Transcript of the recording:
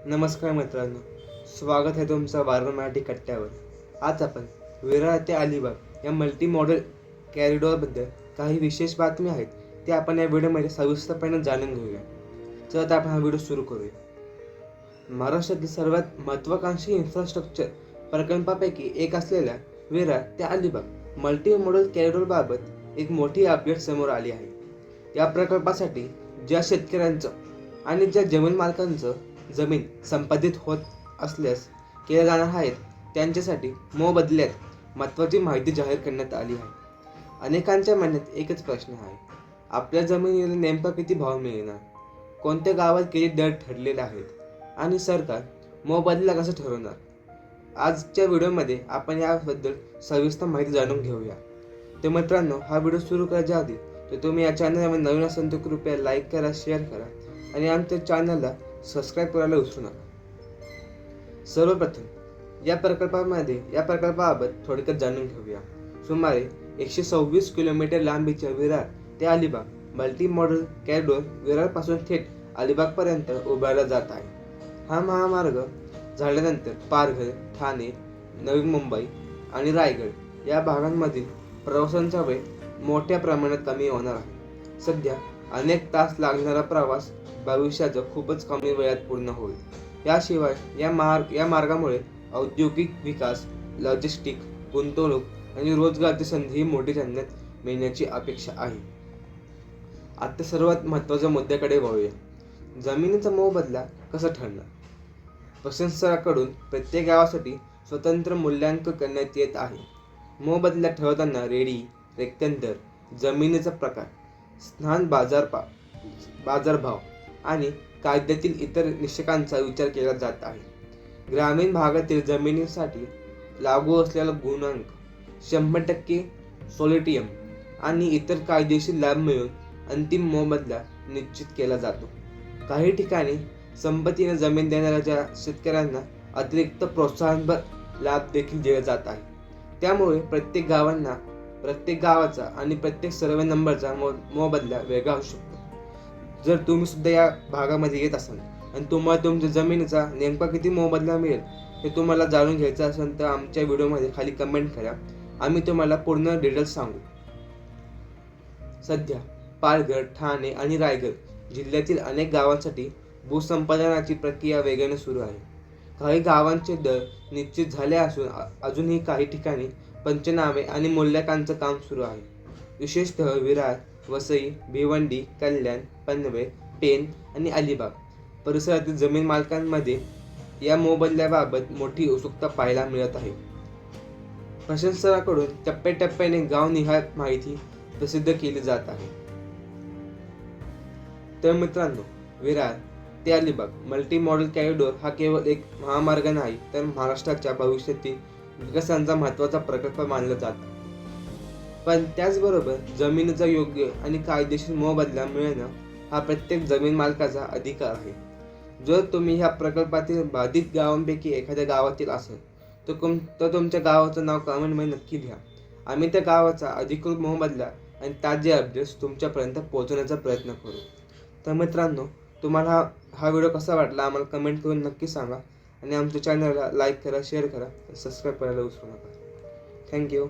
नमस्कार मित्रांनो, स्वागत आहे तुमचं वारं मराठी कट्ट्यावर. आज आपण विरार ते अलिबाग या मल्टी मॉडेल कॅरिडॉरबद्दल काही विशेष बातमी आहेत ते आपण या व्हिडिओमध्ये सविस्तरपणे जाणून घेऊया. चला तर आपण हा व्हिडिओ सुरू करूया. महाराष्ट्रातील सर्वात महत्त्वाकांक्षी इन्फ्रास्ट्रक्चर प्रकल्पापैकी एक असलेल्या विरार ते अलिबाग मल्टी मॉडेल कॅरिडॉरबाबत एक मोठी अपडेट समोर आली आहे. या प्रकल्पासाठी ज्या शेतकऱ्यांचं आणि ज्या जमीन मालकांचं जमीन संपादित होत असल्यास केल्या जाणार आहेत त्यांच्यासाठी मोबदल्यात महत्त्वाची माहिती जाहीर करण्यात आली आहे. अनेकांच्या मनात एकच प्रश्न आहे, आपल्या जमिनीला नेमका किती भाव मिळणार, कोणत्या गावात किती दर ठरलेले आहेत आणि सरकार मोबदला कसा ठरवणार. आजच्या व्हिडिओमध्ये आपण याबद्दल सविस्तर माहिती जाणून घेऊया. तर मित्रांनो, हा व्हिडिओ सुरू करायच्या आधी तर तुम्ही या चॅनलवर नवीन असाल तर कृपया लाईक करा, शेअर करा आणि आमच्या चॅनलला सबस्क्राईब करायला विसरू नका. सर्वप्रथम या प्रकल्पाबाबत थोडक्यात जाणून घेऊया. सुमारे 126 किलोमीटर लांबीच्या विरार ते अलिबाग मल्टी मॉडेल कॅरिडॉर विरारपासून थेट अलिबागपर्यंत उभारला जात आहे. हा महामार्ग झाल्यानंतर पालघर, ठाणे, नवी मुंबई आणि रायगड या भागांमधील प्रवासांचा वेळ मोठ्या प्रमाणात कमी होणार आहे. सध्या अनेक तास लागणारा प्रवास भविष्यात खूपच कमी वेळात पूर्ण होईल. याशिवाय या मार्गामुळे औद्योगिक विकास, लॉजिस्टिक, गुंतवणूक आणि रोजगाराची संधीही मोठी संख्येत मिळण्याची अपेक्षा आहे. आता सर्वात महत्त्वाच्या मुद्द्याकडे वळूया. जमिनीचा मोबदला कसा ठरणार. प्रशासनाकडून प्रत्येक गावासाठी स्वतंत्र मूल्यांकन करण्यात येत आहे. मोबदला ठरवताना रेडी, रेक्तंदर, जमिनीचा प्रकार, स्थान, बाजारभाव आणि कायद्यातील इतर निकषांचा विचार केला जात आहे. ग्रामीण भागातील जमिनीसाठी लागू असलेला गुणांक, 100% सोलिटियम आणि इतर कायदेशीर लाभ मिळून अंतिम मोबदला निश्चित केला जातो. काही ठिकाणी संपत्तीने जमीन देणाऱ्या शेतकऱ्यांना अतिरिक्त प्रोत्साहनपर लाभ देखील दिला जात आहे. त्यामुळे प्रत्येक गावाचा आणि प्रत्येक सर्वे नंबरचा मोबदला वेगळा असू शकतो. जर तुम्ही सुद्धा या भागामध्ये येत असाल आणि तुम्हाला तुमच्या जमिनीचा नेमका किती मोबदला मिळेल हे तुम्हाला जाणून घ्यायचं असेल तर आमच्या व्हिडिओमध्ये खाली कमेंट करा, आम्ही तुम्हाला पूर्ण डिटेल्स सांगू. सध्या पालघर, ठाणे आणि रायगड जिल्ह्यातील अनेक गावांसाठी भूसंपादनाची प्रक्रिया वेगाने सुरू आहे. काही गावांचे दर निश्चित झाले असून अजूनही काही ठिकाणी पंचनामे आणि मूल्यांकनाचं काम सुरू आहे. विशेषतः विरार, वसई, भिवंडी, कल्याण, पनवेल, पेण आणि अलिबाग परिसरातील जमीन मालकांमध्ये या मोबदल्याबाबत मोठी उत्सुकता पाहायला मिळत आहे. प्रशासनाकडून टप्प्याटप्प्याने गावनिहाय माहिती प्रसिद्ध केली जात आहे. तर मित्रांनो, विरार ते अलिबाग मल्टी मॉडेल कॅरिडॉर हा केवळ एक महामार्ग नाही तर महाराष्ट्राच्या भविष्यातील विकासाचा महत्त्वाचा प्रकल्प मानला जातो. पण त्याचबरोबर जमिनीचा योग्य आणि कायदेशीर मोबदला मिळणं हा प्रत्येक जमीन मालकाचा अधिकार आहे. जर तुम्ही ह्या प्रकल्पातील बाधित गावांपैकी एखाद्या गावातील असाल तर तुमच्या गावाचं नाव कमेंटमध्ये नक्की लिहा. आम्ही त्या गावाचा अधिकृत मोबदला आणि ताजे अपडेट्स तुमच्यापर्यंत पोहोचवण्याचा प्रयत्न करू. तर मित्रांनो, तुम्हाला हा व्हिडिओ कसा वाटला आम्हाला कमेंट करून नक्की सांगा आणि आमच्या चॅनलला लाईक करा, शेअर करा, सबस्क्राईब करायला विसरू नका. थँक्यू.